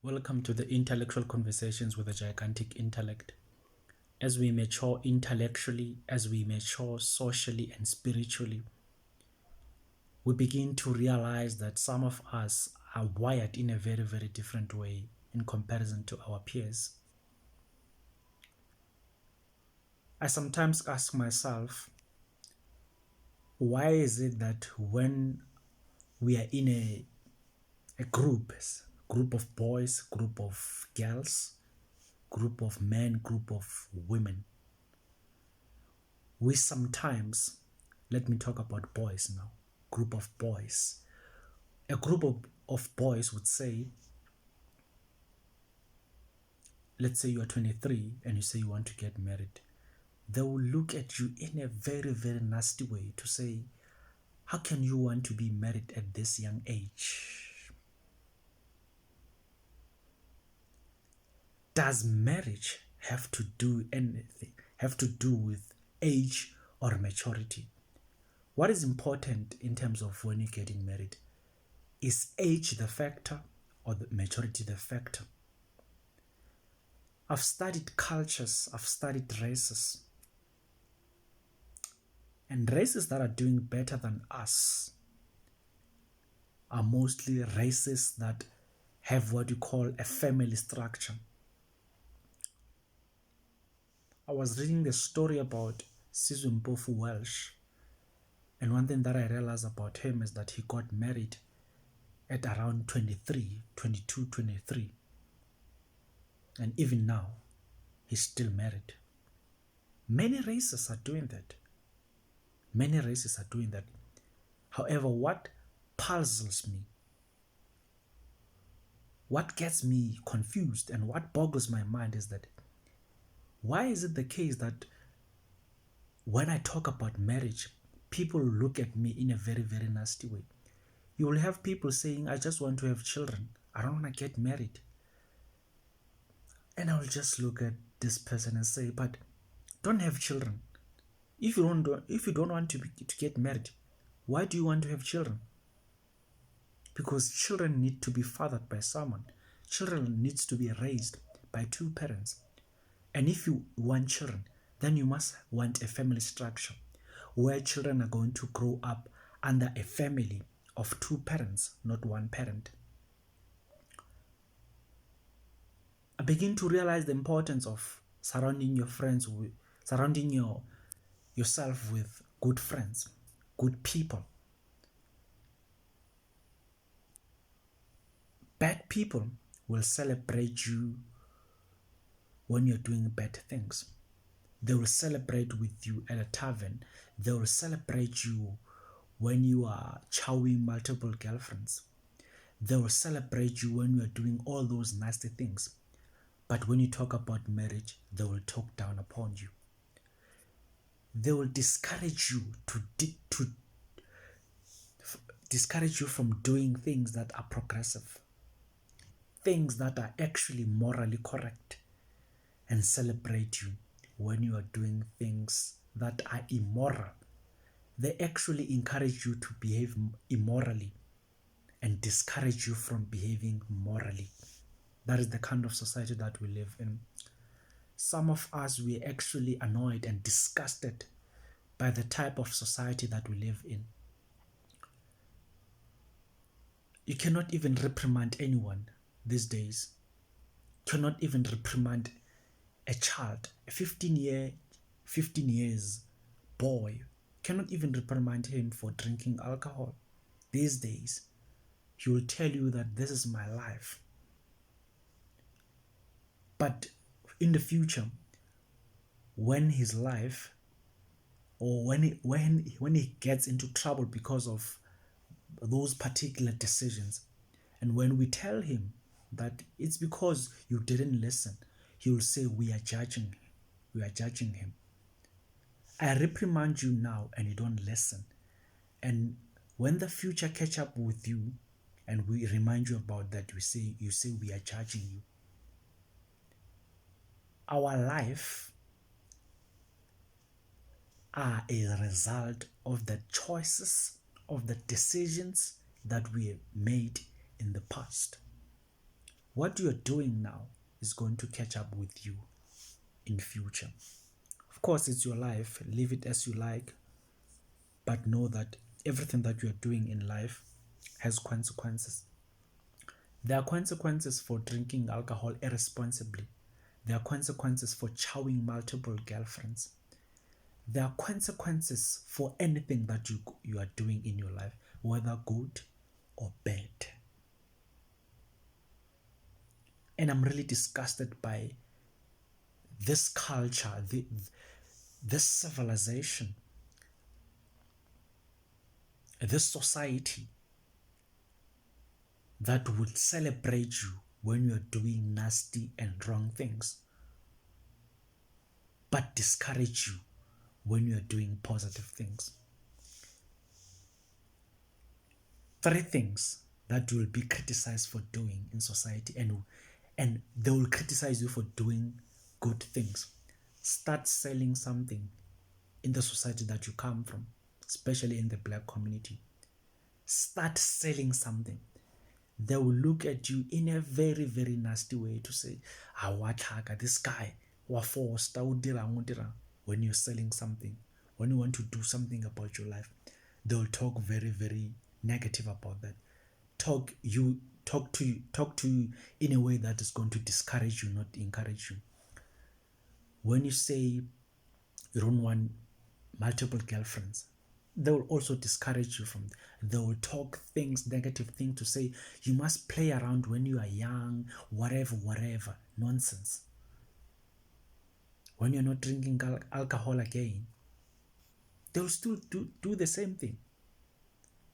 Welcome to the intellectual conversations with a gigantic intellect. As we mature intellectually, as we mature socially and spiritually, we begin to realize that some of us are wired in a very, very different way in comparison to our peers. I sometimes ask myself, why is it that when we are in a group of boys, group of girls, group of men, group of women, we sometimes, let me talk about boys now, group of boys. A group of boys would say, let's say you are 23 and you say you want to get married. They will look at you in a very, very nasty way to say, how can you want to be married at this young age? Does marriage have to do anything, have to do with age or maturity? What is important in terms of when you're getting married? Is age the factor or the maturity the factor? I've studied cultures, I've studied races, and races that are doing better than us are mostly races that have what you call a family structure. I was reading the story about Sizwe Mpofu Welsh, and one thing that I realized about him is that he got married at around 23, 22, 23. And even now, he's still married. Many races are doing that. Many races are doing that. However, what puzzles me, what gets me confused and what boggles my mind is that why is it the case that when I talk about marriage, people look at me in a very, very nasty way? You will have people saying, I just want to have children. I don't want to get married. And I will just look at this person and say, but don't have children. If you don't want to get married, why do you want to have children? Because children need to be fathered by someone. Children needs to be raised by two parents. And if you want children, then you must want a family structure where children are going to grow up under a family of two parents, not one parent. I begin to realize the importance of surrounding yourself with good friends, good people. Bad people will celebrate you when you're doing bad things. They will celebrate with you at a tavern. They will celebrate you when you are chowing multiple girlfriends. They will celebrate you when you are doing all those nasty things. But when you talk about marriage, they will talk down upon you. They will discourage you to discourage you from doing things that are progressive, things that are actually morally correct, and celebrate you when you are doing things that are immoral. They actually encourage you to behave immorally and discourage you from behaving morally. That is the kind of society that we live in. Some of us, we're actually annoyed and disgusted by the type of society that we live in. You cannot even reprimand anyone these days. You cannot even reprimand a child, a 15 years boy. Cannot even reprimand him for drinking alcohol. These days, he will tell you that this is my life. But in the future, when his life, or when he gets into trouble because of those particular decisions, and when we tell him that it's because you didn't listen, he will say we are judging him. I reprimand you now and you don't listen, and when the future catch up with you and we remind you about that, you say we are judging you. Our life are a result of the choices, of the decisions that we made in the past. what you're doing now is going to catch up with you in future. Of course, it's your life. Live it as you like, but know that everything that you're doing in life has consequences. There are consequences for drinking alcohol irresponsibly. There are consequences for chowing multiple girlfriends. There are consequences for anything that you are doing in your life, whether good or bad. And I'm really disgusted by this culture, this civilization, this society that would celebrate you when you're doing nasty and wrong things, but discourage you when you're doing positive things. 3 things that you will be criticized for doing in society, and they will criticize you for doing good things. Start selling something in the society that you come from, especially in the black community. Start selling something. They will look at you in a very, very nasty way to say, this guy, when you're selling something, when you want to do something about your life, they'll talk very, very negative about that. Talk to you in a way that is going to discourage you, not encourage you. When you say you don't want multiple girlfriends, they will also discourage you from that. They will talk things, negative things to say you must play around when you are young, whatever, nonsense. When you're not drinking alcohol again, they will still do the same thing.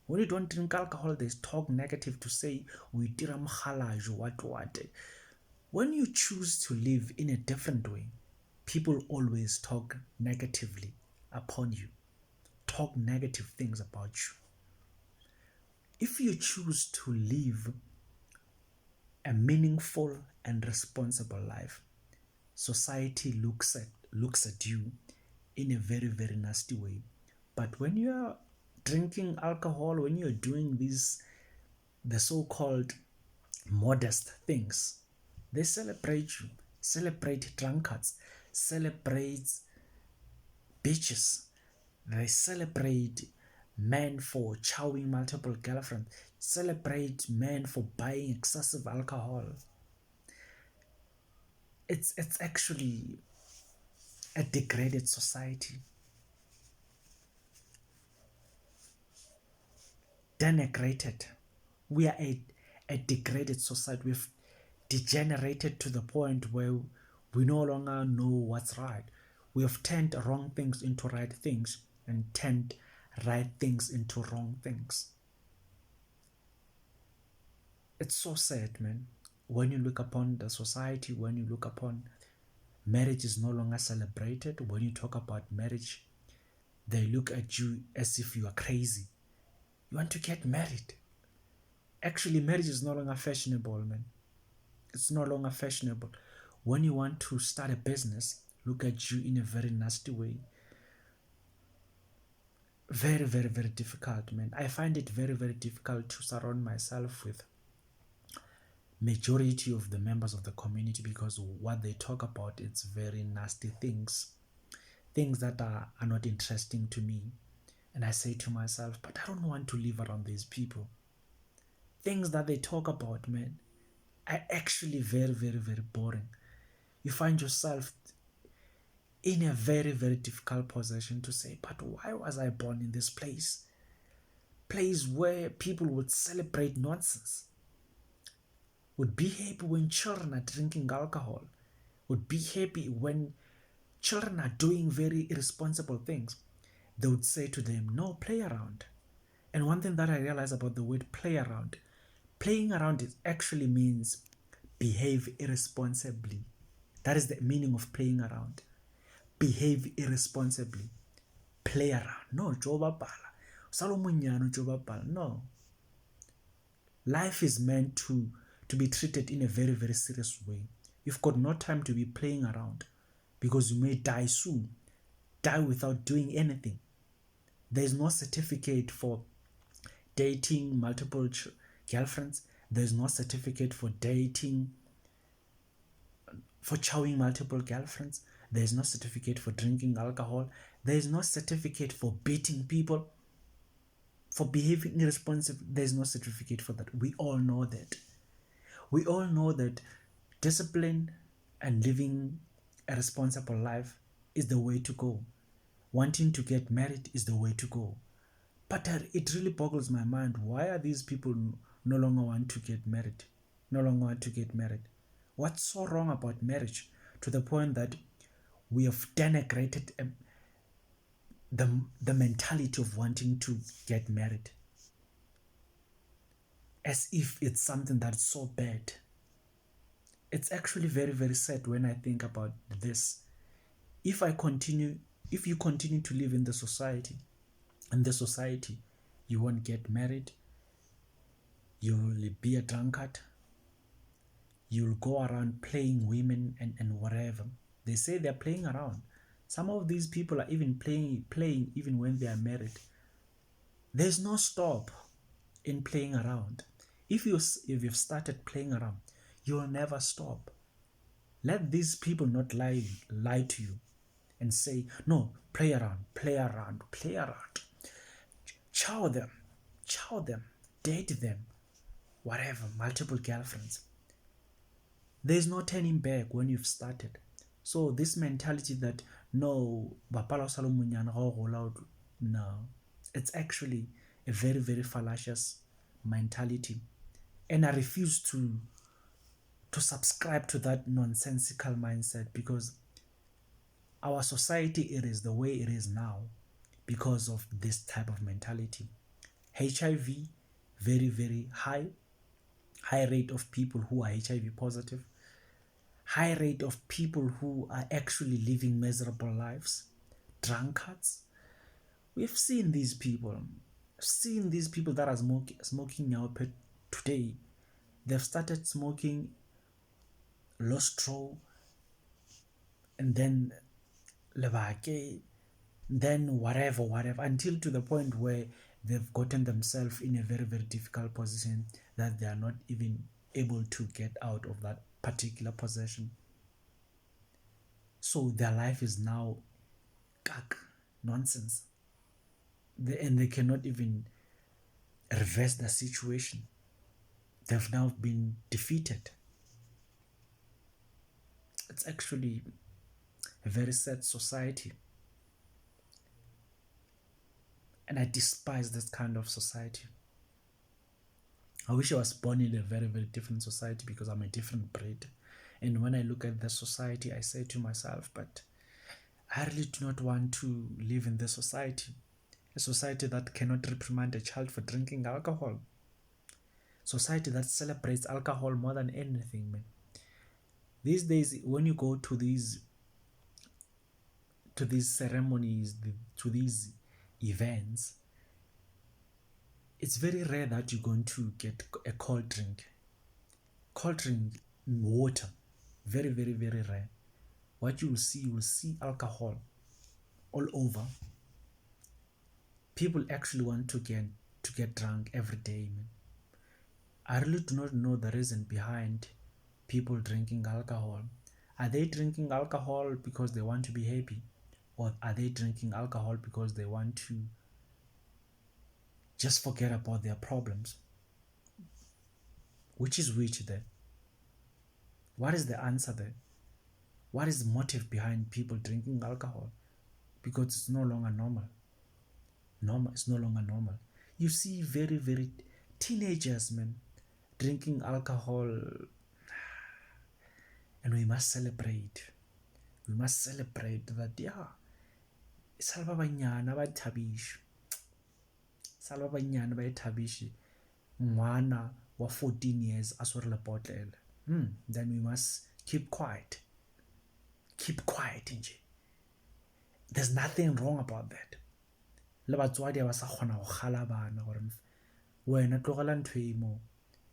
When you don't drink alcohol, they talk negative to say we dira what. When you choose to live in a different way, people always talk negatively upon you, talk negative things about you. If you choose to live a meaningful and responsible life, society looks at you in a very, very nasty way. But when you are drinking alcohol, when you're doing the so-called modest things, they celebrate you, celebrate drunkards, celebrate bitches. They celebrate men for chowing multiple girlfriends, celebrate men for buying excessive alcohol. It's actually a degraded society. Denigrated. We are a degraded society. We've degenerated to the point where we no longer know what's right. We have turned wrong things into right things and turned right things into wrong things. It's so sad, man. When you look upon the society, when you look upon marriage is no longer celebrated. When you talk about marriage, they look at you as if you are crazy. You want to get married. Actually, marriage is no longer fashionable, man. It's no longer fashionable. When you want to start a business, look at you in a very nasty way. Very, very, very difficult, man. I find it very, very difficult to surround myself with majority of the members of the community, because what they talk about, it's very nasty things that are not interesting to me. And I say to myself, but I don't want to live around these people. Things that they talk about, man, are actually very, very, very boring. You find yourself in a very, very difficult position to say, but why was I born in this place where people would celebrate nonsense, would be happy when children are drinking alcohol, would be happy when children are doing very irresponsible things. They would say to them, no, play around. And one thing that I realized about the word play around, playing around, it actually means behave irresponsibly. That is the meaning of playing around. Behave irresponsibly. Play around. No, no. Life is meant to be treated in a very, very serious way. You've got no time to be playing around, because you may die soon. Die without doing anything. There's no certificate for dating multiple girlfriends. There's no certificate for dating, for chowing multiple girlfriends. There's no certificate for drinking alcohol. There's no certificate for beating people, for behaving irresponsible. There's no certificate for that. We all know that. We all know that discipline and living a responsible life is the way to go. Wanting to get married is the way to go. But it really boggles my mind. Why are these people no longer want to get married? No longer want to get married. What's so wrong about marriage to the point that we have denigrated the mentality of wanting to get married, as if it's something that's so bad? It's actually very, very sad when I think about this. If you continue to live in the society, you won't get married, you'll be a drunkard, you'll go around playing women and whatever. They say they're playing around. Some of these people are even playing even when they are married. There's no stop in playing around. If you've started playing around, you'll never stop. Let these people not lie to you and say, no, play around, chow them, date them, whatever, multiple girlfriends. There's no turning back when you've started. So this mentality that no, no, it's actually a very, very fallacious mentality. And I refuse to subscribe to that nonsensical mindset, because our society, it is the way it is now because of this type of mentality. HIV, very, very high rate of people who are HIV positive, high rate of people who are actually living miserable lives, drunkards. We've seen these people that are smoking now today. They've started smoking Lostro, and then Levake, then whatever, until to the point where they've gotten themselves in a very, very difficult position that they are not even able to get out of that particular possession. So their life is now nonsense. And they cannot even reverse the situation. They've now been defeated. It's actually a very sad society. And I despise this kind of society. I wish I was born in a very, very different society, because I'm a different breed. And when I look at the society, I say to myself, but I really do not want to live in this society. A society that cannot reprimand a child for drinking alcohol. Society that celebrates alcohol more than anything, man. These days, when you go to these ceremonies, to these events, it's very rare that you're going to get a cold drink. Water. Very, very, very rare. What you will see alcohol all over. People actually want to get drunk every day, man. I really do not know the reason behind people drinking alcohol. Are they drinking alcohol because they want to be happy? Or are they drinking alcohol because they want to just forget about their problems? Which is which there? What is the answer there? What is the motive behind people drinking alcohol? Because it's no longer normal. It's no longer normal. You see very, very teenagers, man, drinking alcohol. And we must celebrate. We must celebrate that, yeah. Salva banyana ba thabishi. Salva banyana ba thabishi. Ngwana wa 14 years aswere bottle. Then we must keep quiet. Keep quiet, nje. There's nothing wrong about that. Le batswadi ba sa khona go gala bana gore wena tlogela ntwe imo.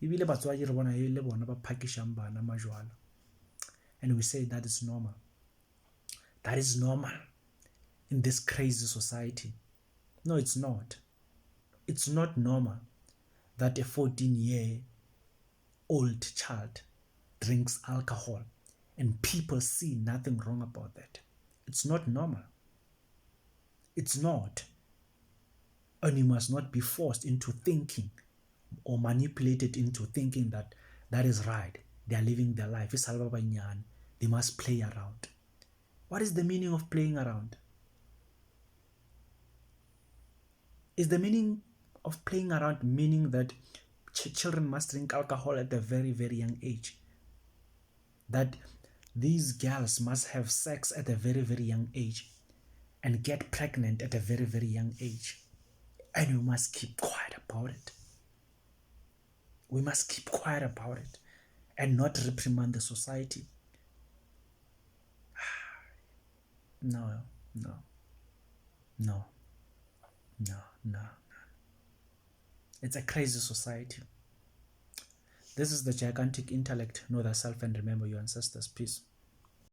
Ibile batswadi re bona le bona ba phakishang bana majwala. And we say that is normal. That is normal in this crazy society. No, it's not. It's not normal that a 14-year year-old child drinks alcohol and people see nothing wrong about that. It's not normal. It's not. And you must not be forced into thinking or manipulated into thinking that that is right. They are living their life. They must play around. What is the meaning of playing around? Is the meaning of playing around meaning that children must drink alcohol at a very, very young age? That these girls must have sex at a very, very young age and get pregnant at a very, very young age? And we must keep quiet about it. We must keep quiet about it and not reprimand the society. No, no, no, no, no. It's a crazy society. This is the gigantic intellect. Know thyself and remember your ancestors. Peace.